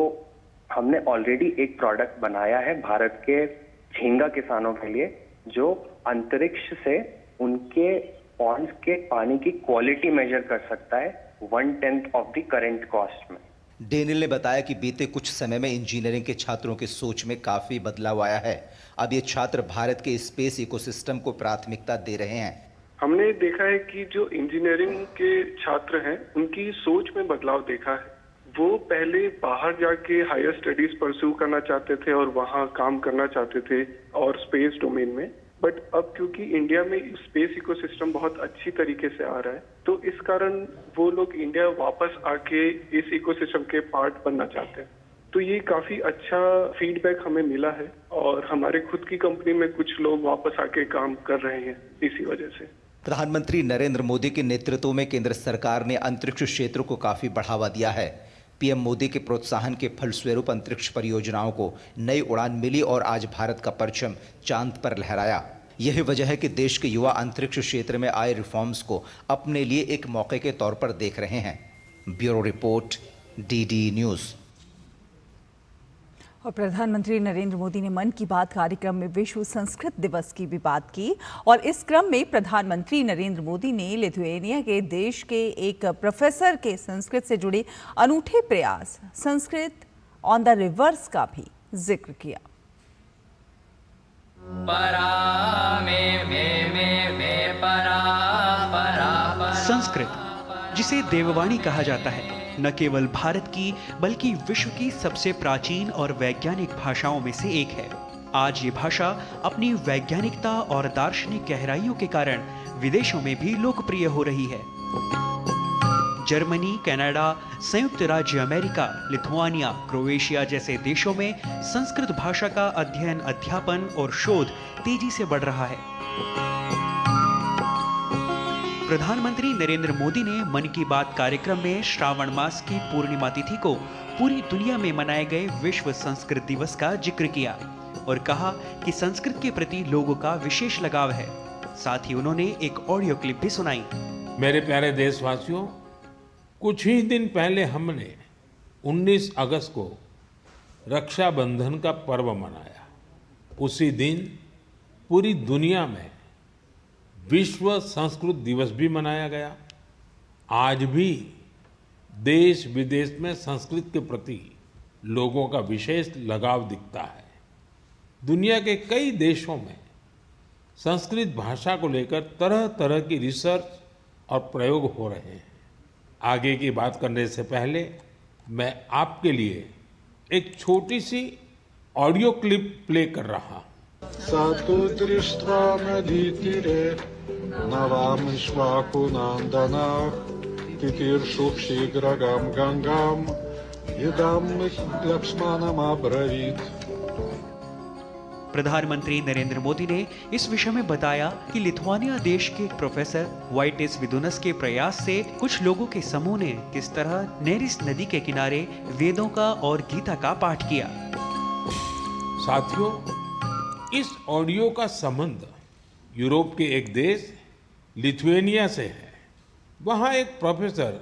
हमने ऑलरेडी एक प्रोडक्ट बनाया है भारत के झींगा किसानों के लिए, जो अंतरिक्ष से उनके पॉन्ड्स के पानी की क्वालिटी मेजर कर सकता है 1/10 ऑफ द करंट कॉस्ट में। डेनियल ने बताया कि बीते कुछ समय में इंजीनियरिंग के छात्रों की सोच में काफी बदलाव आया है। अब ये छात्र भारत के स्पेस इकोसिस्टम को प्राथमिकता दे रहे हैं। हमने देखा है कि जो इंजीनियरिंग के छात्र हैं, उनकी सोच में बदलाव देखा है। वो पहले बाहर जाके हायर स्टडीज परस्यू करना चाहते थे और वहाँ काम करना चाहते थे और स्पेस डोमेन में, बट अब क्योंकि इंडिया में स्पेस इकोसिस्टम बहुत अच्छी तरीके से आ रहा है, तो इस कारण वो लोग इंडिया वापस आके इस इकोसिस्टम के पार्ट बनना चाहते हैं। तो ये काफी अच्छा फीडबैक हमें मिला है और हमारे खुद की कंपनी में कुछ लोग वापस आके काम कर रहे हैं इसी वजह से। प्रधानमंत्री नरेंद्र मोदी के नेतृत्व में केंद्र सरकार ने अंतरिक्ष क्षेत्र को काफी बढ़ावा दिया है। पीएम मोदी के प्रोत्साहन के फलस्वरूप अंतरिक्ष परियोजनाओं को नई उड़ान मिली और आज भारत का परचम चांद पर लहराया। यही वजह है कि देश के युवा अंतरिक्ष क्षेत्र में आए रिफॉर्म्स को अपने लिए एक मौके के तौर पर देख रहे हैं। Bureau report, DD news. और प्रधानमंत्री नरेंद्र मोदी ने मन की बात कार्यक्रम में विश्व संस्कृत दिवस की भी बात की और इस क्रम में प्रधानमंत्री नरेंद्र मोदी ने लिथुआनिया के देश के एक प्रोफेसर के संस्कृत से जुड़े अनूठे प्रयास संस्कृत ऑन द रिवर्स का भी जिक्र किया। संस्कृत, जिसे देववाणी कहा जाता है, न केवल भारत की बल्कि विश्व की सबसे प्राचीन और वैज्ञानिक भाषाओं में से एक है। आज ये भाषा अपनी वैज्ञानिकता और दार्शनिक गहराइयों के कारण विदेशों में भी लोकप्रिय हो रही है। जर्मनी, कनाडा, संयुक्त राज्य अमेरिका, लिथुआनिया, क्रोएशिया जैसे देशों में संस्कृत भाषा का अध्ययन, अध्यापन और शोध तेजी से बढ़ रहा है। प्रधानमंत्री नरेंद्र मोदी ने मन की बात कार्यक्रम में श्रावण मास की पूर्णिमा तिथि को पूरी दुनिया में मनाए गए विश्व संस्कृत दिवस का जिक्र किया और कहा कि संस्कृत के प्रति लोगों का विशेष लगाव है। साथ ही उन्होंने एक ऑडियो क्लिप भी सुनाई। मेरे प्यारे देशवासियों, कुछ ही दिन पहले हमने 19 अगस्त को रक्षाबंधन का पर्व मनाया। उसी दिन पूरी दुनिया में विश्व संस्कृत दिवस भी मनाया गया। आज भी देश विदेश में संस्कृत के प्रति लोगों का विशेष लगाव दिखता है। दुनिया के कई देशों में संस्कृत भाषा को लेकर तरह तरह की रिसर्च और प्रयोग हो रहे हैं। आगे की बात करने से पहले मैं आपके लिए एक छोटी सी ऑडियो क्लिप प्ले कर रहा हूं। सातु दृष्ट्वा नदीतीरे नवाम श्वाकुनान्दनाः तितीर्षुः शीघ्रगां गंगाम् इदं लक्ष्मणमब्रवीत्। प्रधानमंत्री नरेंद्र मोदी ने इस विषय में बताया कि लिथुआनिया देश के एक प्रोफेसर वाइटिस विदुनस के प्रयास से कुछ लोगों के समूह ने किस तरह नेरिस नदी के किनारे वेदों का और गीता का पाठ किया। साथियों, इस ऑडियो का संबंध यूरोप के एक देश लिथुआनिया से है। वहाँ एक प्रोफेसर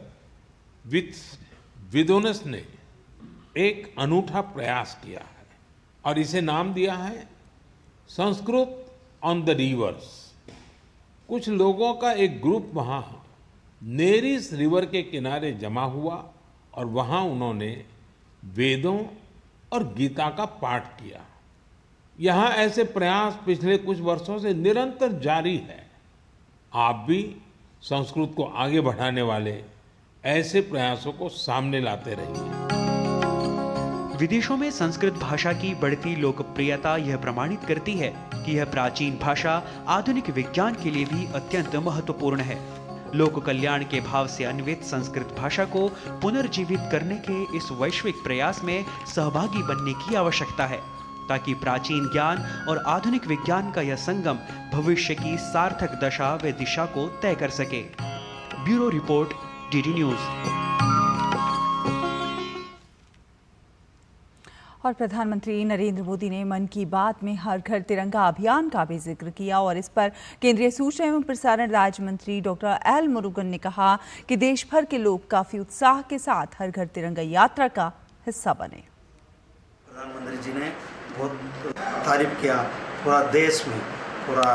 विदुनस ने एक अनूठा प्रयास किया है और इसे नाम दिया है संस्कृत ऑन द रिवर्स। कुछ लोगों का एक ग्रुप वहाँ नेरिस रिवर के किनारे जमा हुआ और वहाँ उन्होंने वेदों और गीता का पाठ किया। यहाँ ऐसे प्रयास पिछले कुछ वर्षों से निरंतर जारी है। आप भी संस्कृत को आगे बढ़ाने वाले ऐसे प्रयासों को सामने लाते रहिए। विदेशों में संस्कृत भाषा की बढ़ती लोकप्रियता यह प्रमाणित करती है कि यह प्राचीन भाषा आधुनिक विज्ञान के लिए भी अत्यंत महत्वपूर्ण है। लोक कल्याण के भाव से अन्वित संस्कृत भाषा को पुनर्जीवित करने के इस वैश्विक प्रयास में सहभागी बनने की आवश्यकता है, ताकि प्राचीन ज्ञान और आधुनिक विज्ञान का यह संगम भविष्य की सार्थक दशा व दिशा को तय कर सके। Bureau report, DD news. और प्रधानमंत्री नरेंद्र मोदी ने मन की बात में हर घर तिरंगा अभियान का भी जिक्र किया और इस पर केंद्रीय सूचना एवं प्रसारण राज्य मंत्री डॉक्टर एल मुरुगन ने कहा कि देश भर के लोग काफी उत्साह के साथ हर घर तिरंगा यात्रा का हिस्सा बने। प्रधानमंत्री जी ने बहुत तारीफ किया, पूरा देश में पूरा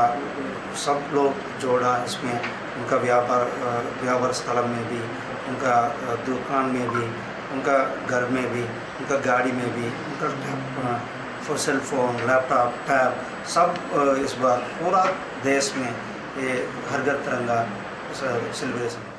सब लोग जोड़ा इसमें, उनका व्यापार स्थल में भी, उनका दुकान में भी, उनका घर में भी, उनका गाड़ी में भी, उनका सेल फोन, लैपटॉप, टैब सब इस बार पूरा देश में ये हर घर तिरंगा सेलिब्रेशन।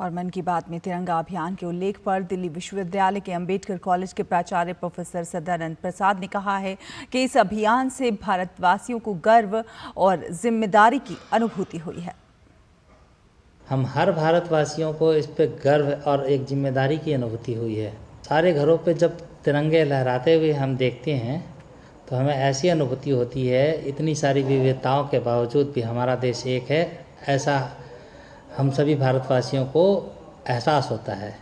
और मन की बात में तिरंगा अभियान के उल्लेख पर दिल्ली विश्वविद्यालय के अंबेडकर कॉलेज के प्राचार्य प्रोफेसर सदानंद प्रसाद ने कहा है कि इस अभियान से भारतवासियों को गर्व और जिम्मेदारी की अनुभूति हुई है। हम हर भारतवासियों को इस पे गर्व और एक जिम्मेदारी की अनुभूति हुई है। सारे घरों पे जब तिरंगे लहराते हुए हम देखते हैं तो हमें ऐसी अनुभूति होती है, इतनी सारी विविधताओं के बावजूद भी हमारा देश एक है, ऐसा हम सभी भारतवासियों को एहसास होता है।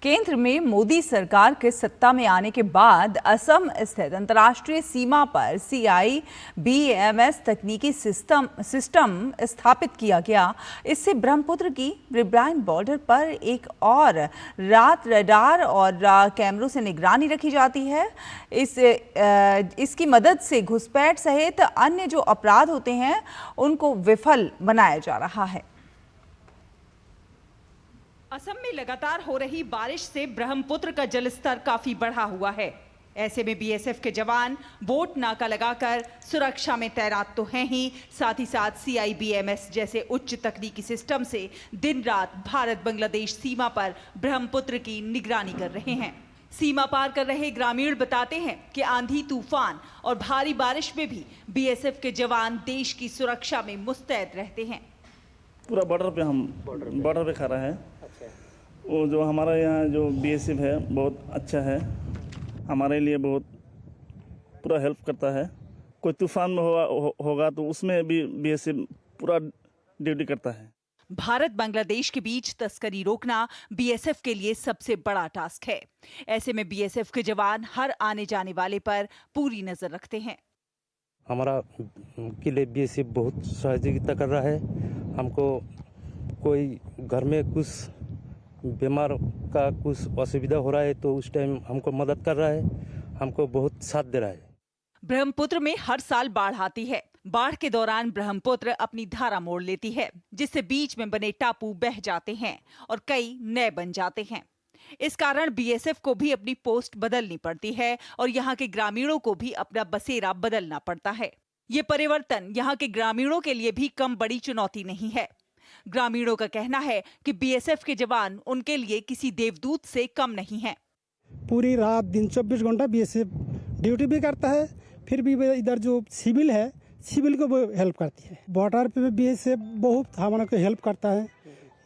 केंद्र में मोदी सरकार के सत्ता में आने के बाद असम स्थित अंतर्राष्ट्रीय सीमा पर CIBMS तकनीकी सिस्टम स्थापित किया गया। इससे ब्रह्मपुत्र की रिब्राइन बॉर्डर पर एक और रात रडार और कैमरों से निगरानी रखी जाती है। इसकी मदद से घुसपैठ सहित अन्य जो अपराध होते हैं उनको विफल बनाया जा रहा है। असम में लगातार हो रही बारिश से ब्रह्मपुत्र का जलस्तर काफी बढ़ा हुआ है। ऐसे में BSF के जवान बोट नाका लगाकर सुरक्षा में तैनात तो हैं ही, साथ ही साथ CIBMS जैसे उच्च तकनीकी सिस्टम से दिन रात भारत बांग्लादेश सीमा पर ब्रह्मपुत्र की निगरानी कर रहे हैं। सीमा पार कर रहे ग्रामीण बताते हैं कि आंधी तूफान और भारी बारिश में भी BSF के जवान देश की सुरक्षा में मुस्तैद रहते हैं। पूरा बॉर्डर पे खड़ा है। वो जो हमारा यहाँ जो BSF है बहुत अच्छा है, हमारे लिए बहुत पूरा हेल्प करता है। कोई तूफान में होगा तो उसमें भी BSF पूरा ड्यूटी करता है। भारत बांग्लादेश के बीच तस्करी रोकना BSF के लिए सबसे बड़ा टास्क है। ऐसे में BSF के जवान हर आने जाने वाले पर पूरी नजर रखते हैं। हमारा के लिए BSF बहुत सहयोगिता कर रहा है। हमको कोई घर में कुछ बीमार का कुछ असुविधा हो रहा है तो उस टाइम हमको मदद कर रहा है, हमको बहुत साथ दे रहा है। ब्रह्मपुत्र में हर साल बाढ़ आती है। बाढ़ के दौरान ब्रह्मपुत्र अपनी धारा मोड़ लेती है, जिससे बीच में बने टापू बह जाते हैं और कई नए बन जाते हैं। इस कारण BSF को भी अपनी पोस्ट बदलनी पड़ती है और यहाँ के ग्रामीणों को भी अपना बसेरा बदलना पड़ता है। ये परिवर्तन यहाँ के ग्रामीणों के लिए भी कम बड़ी चुनौती नहीं है। ग्रामीणों का कहना है कि BSF के जवान उनके लिए किसी देवदूत से कम नहीं है। पूरी रात दिन 24 घंटा BSF ड्यूटी भी करता है, फिर भी इधर जो सिविल है सिविल को हेल्प करती है। बॉर्डर पे BSF बहुत हमारे को हेल्प करता है।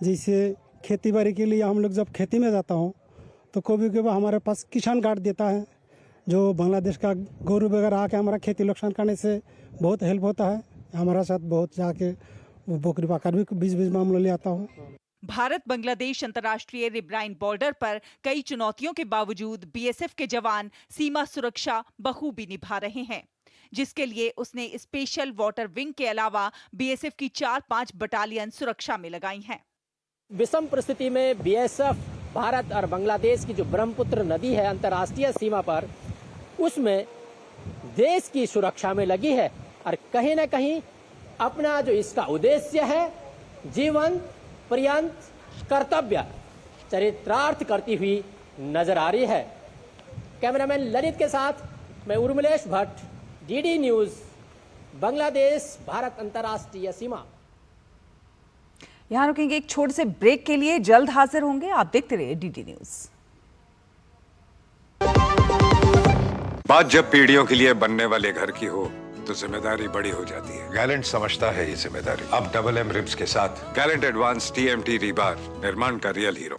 जैसे खेती बाड़ी के लिए हम लोग जब खेती में जाता हूँ तो कभी कभी हमारे पास किसान कार्ड देता है, जो बांग्लादेश का गोरू वगैरह आके हमारा खेती नुकसान करने से बहुत हेल्प होता है। हमारा साथ बहुत जाके बकरी पाकर भी बीच मामला ले आता हूँ। भारत बांग्लादेश अंतर्राष्ट्रीय रिब्राइन बॉर्डर पर कई चुनौतियों के बावजूद BSF के जवान सीमा सुरक्षा बखूबी निभा रहे हैं, जिसके लिए उसने स्पेशल वाटर विंग के अलावा BSF की 4-5 बटालियन सुरक्षा में लगाई हैं। विषम परिस्थिति में BSF भारत और बांग्लादेश की जो ब्रह्मपुत्र नदी है अंतर्राष्ट्रीय सीमा पर, उसमें देश की सुरक्षा में लगी है और कहीं न कहीं अपना जो इसका उद्देश्य है जीवन पर्यंत कर्तव्य चरितार्थ करती हुई नजर आ रही है। कैमरामैन ललित के साथ मैं उर्मिलेश भट्ट, DD न्यूज, बांग्लादेश भारत अंतर्राष्ट्रीय सीमा। यहाँ रुकेंगे एक छोटे से ब्रेक के लिए, जल्द हाजिर होंगे। आप देखते रहिए DD न्यूज। बात जब पीढ़ियों के लिए बनने वाले घर की हो तो जिम्मेदारी बड़ी हो जाती है। गैलेंट समझता है ये जिम्मेदारी। अब डबल एम रिब्स के साथ गैलेंट एडवांस TMT रीबार, निर्माण का रियल हीरो।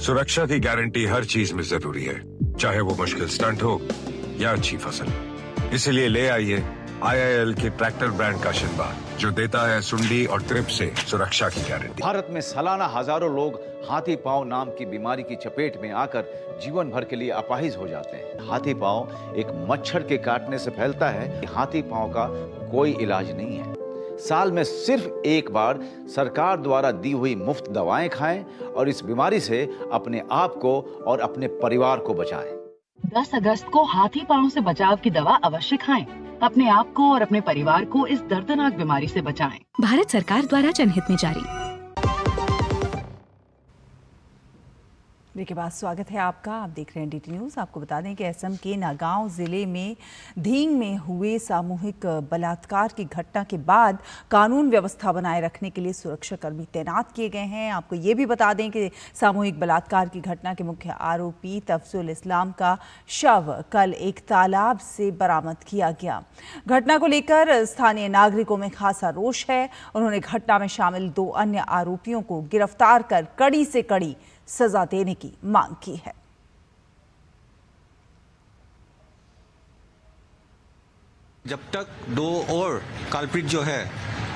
सुरक्षा की गारंटी हर चीज में जरूरी है, चाहे वो मुश्किल स्टंट हो या अच्छी फसल। इसलिए ले आइए IIL के ट्रैक्टर ब्रांड का शिनबा, जो देता है सुंडी और ट्रिप से सुरक्षा की गारंटी। भारत में सालाना हजारों लोग हाथी पांव नाम की बीमारी की चपेट में आकर जीवन भर के लिए अपाहिज हो जाते हैं। हाथी पांव एक मच्छर के काटने से फैलता है। हाथी पांव का कोई इलाज नहीं है। साल में सिर्फ एक बार सरकार द्वारा दी हुई मुफ्त दवाएं खाएं और इस बीमारी से अपने आप को और अपने परिवार को बचाएं। 10 अगस्त को हाथी पांव से बचाव की दवा अवश्य खाएं। अपने आप को और अपने परिवार को इस दर्दनाक बीमारी से बचाएं। भारत सरकार द्वारा जनहित में जारी। के बाद स्वागत है आपका। आप देख रहे हैं DT न्यूज़। आपको बता दें कि असम के नागांव जिले में धींग में हुए सामूहिक बलात्कार की घटना के बाद कानून व्यवस्था बनाए रखने के लिए सुरक्षाकर्मी तैनात किए गए हैं। आपको ये भी बता दें कि सामूहिक बलात्कार की घटना के मुख्य आरोपी तफजुल इस्लाम का शव कल एक तालाब से बरामद किया गया। घटना को लेकर स्थानीय नागरिकों में खासा रोष है। उन्होंने घटना में शामिल 2 अन्य आरोपियों को गिरफ्तार कर कड़ी से कड़ी सजा देने की मांग की है। जब तक 2 और कल्प्रिट जो है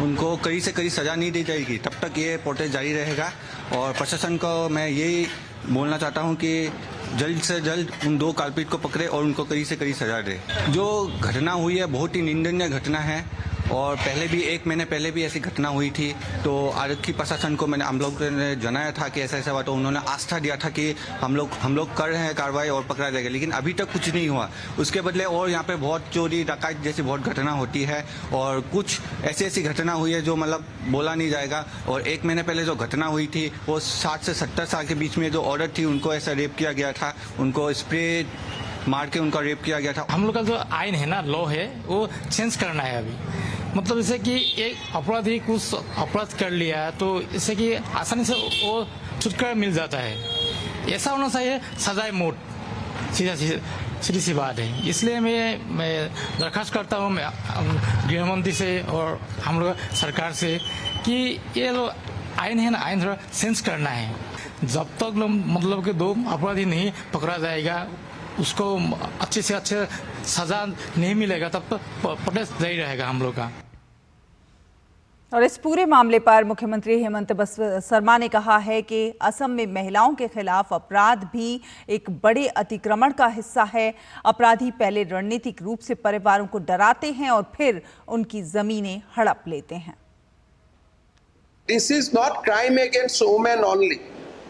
उनको कड़ी से कड़ी सजा नहीं दी जाएगी, तब तक ये प्रोटेस्ट जारी रहेगा। और प्रशासन को मैं यही बोलना चाहता हूं कि जल्द से जल्द उन 2 कल्प्रिट को पकड़े और उनको कड़ी से कड़ी सजा दे। जो घटना हुई है बहुत ही निंदनीय घटना है और पहले भी 1 महीने पहले भी ऐसी घटना हुई थी। तो आरक्षी प्रशासन को हम लोग ने जनाया था कि ऐसा ऐसा हुआ, तो उन्होंने आस्था दिया था कि हम लोग कर रहे हैं कार्रवाई और पकड़ा जाएगा, लेकिन अभी तक कुछ नहीं हुआ। उसके बदले और यहाँ पे बहुत चोरी डकैत जैसी बहुत घटना होती है और कुछ ऐसी घटना हुई है जो मतलब बोला नहीं जाएगा। और 1 महीने पहले जो घटना हुई थी वो 60 से 70 साल के बीच में जो औरत थी उनको ऐसा रेप किया गया था, उनको स्प्रे मार के उनका रेप किया गया था। हम लोग का जो आइन है ना, लॉ है, वो चेंज करना है अभी। मतलब जैसे कि एक अपराधी कुछ अपराध कर लिया तो इससे कि आसानी से वो छुटकारा मिल जाता है। ऐसा होना चाहिए सजाए मौत, सीधी सी बात है। इसलिए मैं दरखास्त करता हूँ गृह मंत्री से और हम लोग सरकार से कि ये जो आइन है ना, आइन थोड़ा चेंज करना है। जब तक मतलब कि 2 अपराधी नहीं पकड़ा जाएगा, उसको अच्छे से अच्छे सजा नहीं मिलेगा, तब तक प्रोटेस्ट जारी रहेगा हम लोग का। और इस पूरे मामले पर मुख्यमंत्री हेमंत बिस्वा शर्मा ने कहा है कि असम में महिलाओं के खिलाफ अपराध भी एक बड़े अतिक्रमण का हिस्सा है। अपराधी पहले रणनीतिक रूप से परिवारों को डराते हैं और फिर उनकी जमीनें हड़प लेते हैं। This is not crime against women only.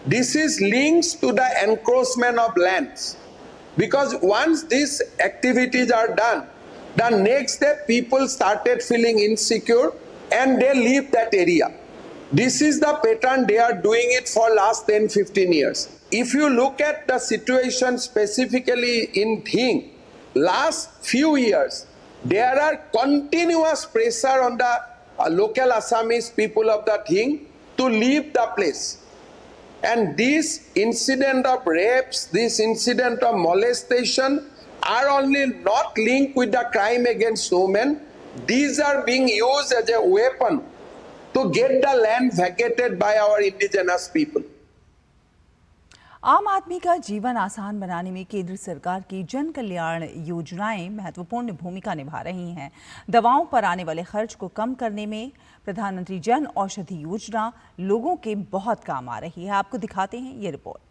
This is links to the encroachment of lands. Because once these activities are done, the next day people started feeling insecure and they leave that area. This is the pattern they are doing it for last 10-15 years. If you look at the situation specifically in Dhing, last few years, there are continuous pressure on the local Assamese people of the Dhing to leave the place. And this incident of rapes, this incident of molestation are only not linked with the crime against women. These are being used as a weapon to get the land vacated by our indigenous people. आम आदमी का जीवन आसान बनाने में केंद्र सरकार की जन कल्याण योजनाएं महत्वपूर्ण भूमिका निभा रही हैं। दवाओं पर आने वाले खर्च को कम करने में प्रधानमंत्री जन औषधि योजना लोगों के बहुत काम आ रही है। आपको दिखाते हैं ये रिपोर्ट।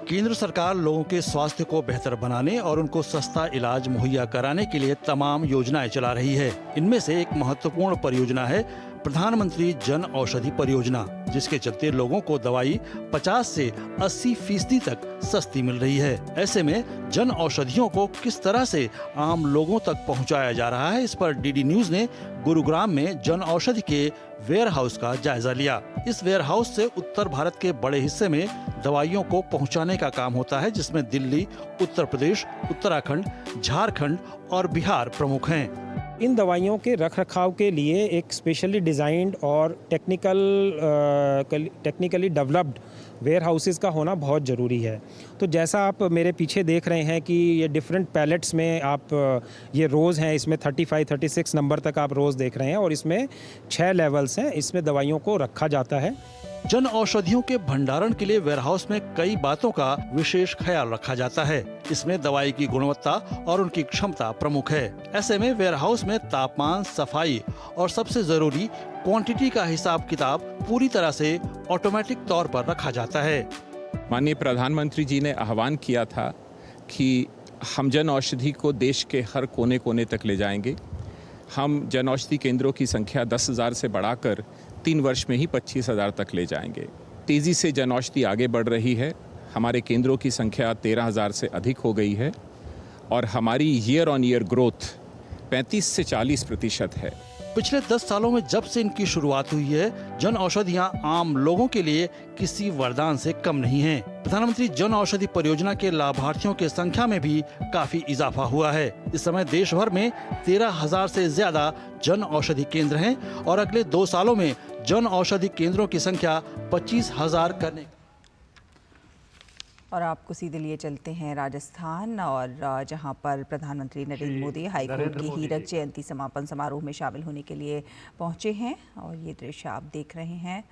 केंद्र सरकार लोगों के स्वास्थ्य को बेहतर बनाने और उनको सस्ता इलाज मुहैया कराने के लिए तमाम योजनाएं चला रही है। इनमें से एक महत्वपूर्ण परियोजना है प्रधानमंत्री जन औषधि परियोजना, जिसके चलते लोगों को दवाई 50 से 80% तक सस्ती मिल रही है। ऐसे में जन औषधियों को किस तरह से आम लोगों तक पहुंचाया जा रहा है, इस पर DD न्यूज ने गुरुग्राम में जन औषधि के वेयर हाउस का जायजा लिया। इस वेयर हाउस से उत्तर भारत के बड़े हिस्से में दवाइयों को पहुंचाने का काम होता है, जिसमें दिल्ली, उत्तर प्रदेश, उत्तराखंड, झारखंड और बिहार प्रमुख हैं। इन दवाइयों के रखरखाव के लिए एक स्पेशली डिज़ाइंड और टेक्निकली डेवलप्ड वेयर हाउसेज़ का होना बहुत ज़रूरी है। तो जैसा आप मेरे पीछे देख रहे हैं कि ये डिफरेंट पैलेट्स में आप ये रोज़ हैं, इसमें 35-36 नंबर तक आप रोज़ देख रहे हैं और इसमें 6 लेवल्स हैं, इसमें दवाइयों को रखा जाता है। जन औषधियों के भंडारण के लिए वेयरहाउस में कई बातों का विशेष ख्याल रखा जाता है। इसमें दवाई की गुणवत्ता और उनकी क्षमता प्रमुख है। ऐसे में वेयरहाउस में तापमान, सफाई और सबसे जरूरी क्वांटिटी का हिसाब किताब पूरी तरह से ऑटोमेटिक तौर पर रखा जाता है। माननीय प्रधानमंत्री जी ने आह्वान किया था कि हम जन औषधि को देश के हर कोने कोने तक ले जाएंगे। हम जन औषधि केंद्रों की संख्या 10,000 से बढ़ाकर 3 वर्ष में ही 25,000 तक ले जाएंगे। तेज़ी से जन औषधि आगे बढ़ रही है। हमारे केंद्रों की संख्या 13,000 से अधिक हो गई है और हमारी ईयर ऑन ईयर ग्रोथ 35 से 40% है। पिछले 10 सालों में जब से इनकी शुरुआत हुई है, जन औषधियाँ आम लोगों के लिए किसी वरदान से कम नहीं हैं। प्रधानमंत्री जन औषधि परियोजना के लाभार्थियों की संख्या में भी काफी इजाफा हुआ है। इस समय देश भर में 13,000 से ज्यादा जन औषधि केंद्र हैं और अगले 2 सालों में जन औषधि केंद्रों की संख्या 25,000 करने। और आपको सीधे लिए चलते हैं राजस्थान, और जहां पर प्रधानमंत्री नरेंद्र मोदी हाईकोर्ट की हीरक जयंती समापन समारोह में शामिल होने के लिए पहुंचे हैं और ये दृश्य आप देख रहे हैं।